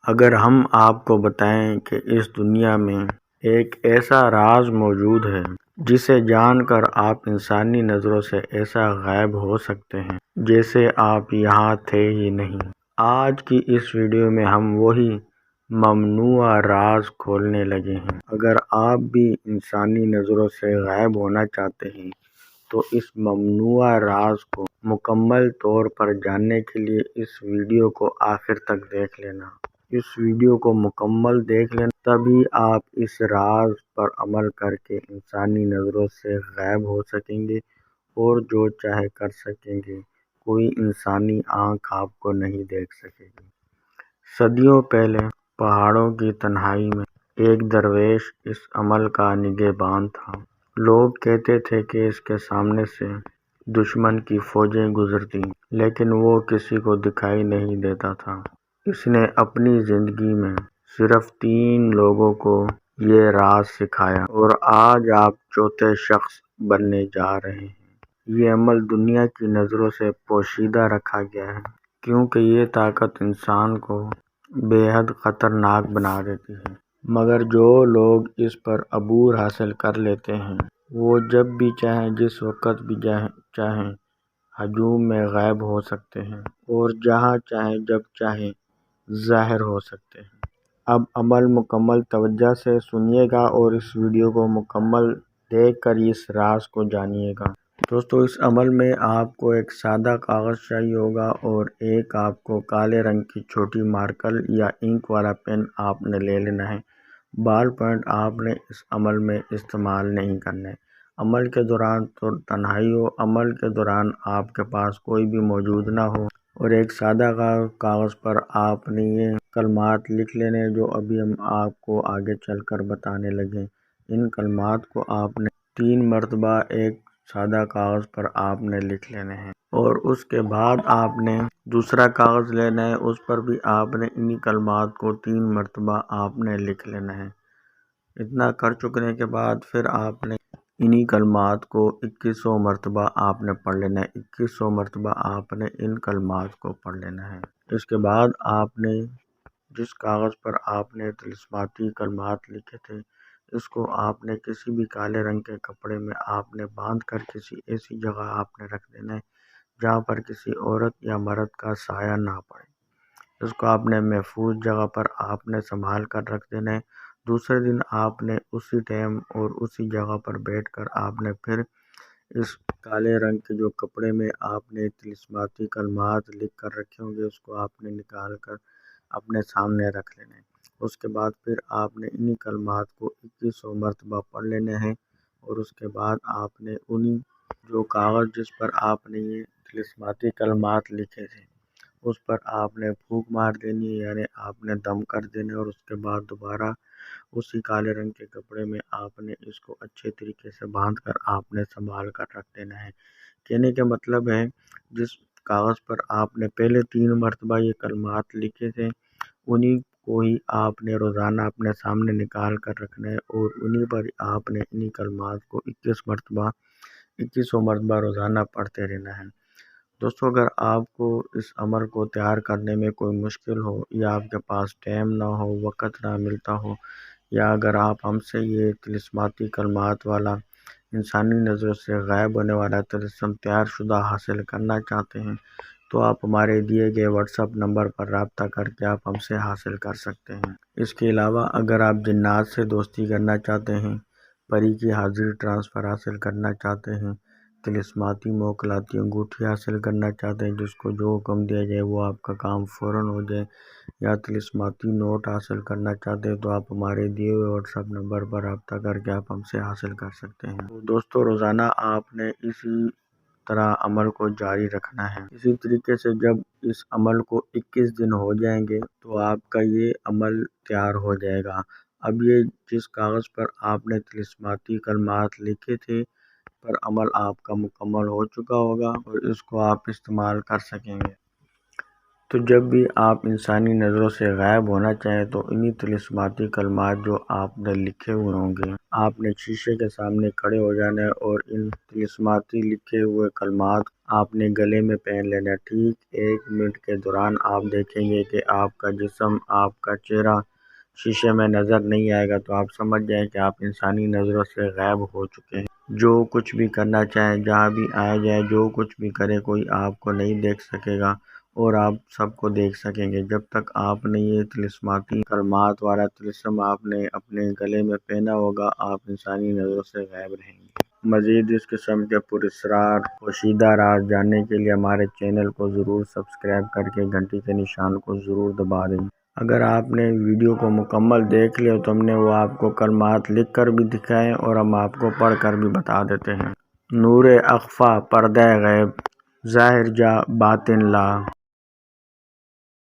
اگر ہم آپ کو بتائیں کہ اس دنیا میں ایک ایسا راز موجود ہے جسے جان کر آپ انسانی نظروں سے ایسا غائب ہو سکتے ہیں جیسے آپ یہاں تھے ہی نہیں۔ آج کی اس ویڈیو میں ہم وہی ممنوع راز کھولنے لگے ہیں۔ اگر آپ بھی انسانی نظروں سے غائب ہونا چاہتے ہیں تو اس ممنوع راز کو مکمل طور پر جاننے کے لیے اس ویڈیو کو آخر تک دیکھ لینا۔ اس ویڈیو کو مکمل دیکھ لینا، تبھی آپ اس راز پر عمل کر کے انسانی نظروں سے غائب ہو سکیں گے اور جو چاہے کر سکیں گے۔ کوئی انسانی آنکھ آپ کو نہیں دیکھ سکے گی۔ صدیوں پہلے پہاڑوں کی تنہائی میں ایک درویش اس عمل کا نگہبان تھا۔ لوگ کہتے تھے کہ اس کے سامنے سے دشمن کی فوجیں گزرتی، لیکن وہ کسی کو دکھائی نہیں دیتا تھا۔ اس نے اپنی زندگی میں صرف 3 لوگوں کو یہ راز سکھایا اور آج آپ چوتھے شخص بننے جا رہے ہیں۔ یہ عمل دنیا کی نظروں سے پوشیدہ رکھا گیا ہے کیونکہ یہ طاقت انسان کو بے حد خطرناک بنا دیتی ہے، مگر جو لوگ اس پر عبور حاصل کر لیتے ہیں وہ جب بھی چاہیں جس وقت بھی چاہیں ہجوم میں غائب ہو سکتے ہیں اور جہاں چاہیں جب چاہیں ظاہر ہو سکتے ہیں۔ اب عمل مکمل توجہ سے سنیے گا اور اس ویڈیو کو مکمل دیکھ کر اس راز کو جانیے گا۔ دوستو، اس عمل میں آپ کو ایک سادہ کاغذ چاہیے ہوگا اور ایک آپ کو کالے رنگ کی چھوٹی مارکر یا انک والا پین آپ نے لے لینا ہے۔ بال پوائنٹ آپ نے اس عمل میں استعمال نہیں کرنے۔ عمل کے دوران تنہائی ہو، عمل کے دوران آپ کے پاس کوئی بھی موجود نہ ہو اور ایک سادہ کاغذ پر آپ نے یہ کلمات لکھ لینے جو ابھی ہم آپ کو آگے چل کر بتانے لگے۔ ان کلمات کو آپ نے 3 مرتبہ ایک سادہ کاغذ پر آپ نے لکھ لینے ہیں اور اس کے بعد آپ نے دوسرا کاغذ لینا ہے، اس پر بھی آپ نے انہی کلمات کو 3 مرتبہ آپ نے لکھ لینا ہے۔ اتنا کر چکنے کے بعد پھر آپ نے انہی کلمات کو 2100 مرتبہ آپ نے پڑھ لینا ہے۔ 2100 مرتبہ آپ نے ان کلمات کو پڑھ لینا ہے۔ اس کے بعد آپ نے جس کاغذ پر آپ نے طلسماتی کلمات لکھے تھے اس کو آپ نے کسی بھی کالے رنگ کے کپڑے میں آپ نے باندھ کر کسی ایسی جگہ آپ نے رکھ دینا ہے جہاں پر کسی عورت یا مرد کا سایہ نہ پڑے۔ اس کو آپ نے محفوظ جگہ پر آپ نے سنبھال کر رکھ دینا ہے۔ دوسرے دن آپ نے اسی ٹائم اور اسی جگہ پر بیٹھ کر آپ نے پھر اس کالے رنگ کے جو کپڑے میں آپ نے طلسماتی کلمات لکھ کر رکھے ہوں گے اس کو آپ نے نکال کر اپنے سامنے رکھ لینا ہے۔ اس کے بعد پھر آپ نے انہی کلمات کو 2100 مرتبہ پڑھ لینے ہیں اور اس کے بعد آپ نے انہی جو کاغذ جس پر آپ نے یہ طلسماتی کلمات لکھے تھے اس پر آپ نے پھونک مار دینی ہے، یعنی آپ نے دم کر دینے اور اس کے بعد دوبارہ اسی کالے رنگ کے کپڑے میں آپ نے اس کو اچھے طریقے سے باندھ کر آپ نے سنبھال کر رکھ دینا ہے۔ کہنے کا مطلب ہے جس کاغذ پر آپ نے پہلے 3 مرتبہ یہ کلمات لکھے تھے انہی کو ہی آپ نے روزانہ اپنے سامنے نکال کر رکھنا ہے اور انہی پر آپ نے انہی کلمات کو 2100 مرتبہ روزانہ پڑھتے رہنا ہے۔ دوستو، اگر آپ کو اس عمل کو تیار کرنے میں کوئی مشکل ہو یا آپ کے پاس ٹائم نہ ہو، وقت نہ ملتا ہو، یا اگر آپ ہم سے یہ طلسماتی کلمات والا انسانی نظروں سے غائب ہونے والا طلسم تیار شدہ حاصل کرنا چاہتے ہیں تو آپ ہمارے دیے گئے واٹس ایپ نمبر پر رابطہ کر کے آپ ہم سے حاصل کر سکتے ہیں۔ اس کے علاوہ اگر آپ جنات سے دوستی کرنا چاہتے ہیں، پری کی حاضری ٹرانسفر حاصل کرنا چاہتے ہیں، طلسماتی موکلاتی انگوٹھی حاصل کرنا چاہتے ہیں جس کو جو حکم دیا جائے وہ آپ کا کام فوراً ہو جائے، یا طلسماتی نوٹ حاصل کرنا چاہتے ہیں تو آپ ہمارے دیے ہوئے واٹس ایپ نمبر پر رابطہ کر کے آپ ہم سے حاصل کر سکتے ہیں۔ تو دوستو، روزانہ آپ نے اسی طرح عمل کو جاری رکھنا ہے۔ اسی طریقے سے جب اس عمل کو 21 دن ہو جائیں گے تو آپ کا یہ عمل تیار ہو جائے گا۔ اب یہ جس کاغذ پر آپ نے طلسماتی کلمات لکھے تھے پر عمل آپ کا مکمل ہو چکا ہوگا اور اس کو آپ استعمال کر سکیں گے۔ تو جب بھی آپ انسانی نظروں سے غائب ہونا چاہیں تو انہی طلسماتی کلمات جو آپ نے لکھے ہوئے ہوں گے، آپ نے شیشے کے سامنے کھڑے ہو جانا ہے اور ان طلسماتی لکھے ہوئے کلمات آپ نے گلے میں پہن لینا۔ ٹھیک 1 منٹ کے دوران آپ دیکھیں گے کہ آپ کا جسم، آپ کا چہرہ شیشے میں نظر نہیں آئے گا، تو آپ سمجھ جائیں کہ آپ انسانی نظروں سے غائب ہو چکے ہیں۔ جو کچھ بھی کرنا چاہیں، جہاں بھی آیا جائے، جو کچھ بھی کرے، کوئی آپ کو نہیں دیکھ سکے گا اور آپ سب کو دیکھ سکیں گے۔ جب تک آپ نے یہ طلسماتی کلمات والا طلسم آپ نے اپنے گلے میں پہنا ہوگا، آپ انسانی نظروں سے غائب رہیں گے۔ مزید اس قسم کے پراسرار پوشیدہ راز جاننے کے لیے ہمارے چینل کو ضرور سبسکرائب کر کے گھنٹی کے نشان کو ضرور دبا دیں۔ اگر آپ نے ویڈیو کو مکمل دیکھ لیا تو ہم نے وہ آپ کو کلمات لکھ کر بھی دکھائے اور ہم آپ کو پڑھ کر بھی بتا دیتے ہیں۔ نور اخفیٰ پردہ غیب، ظاہر جا باطن لا۔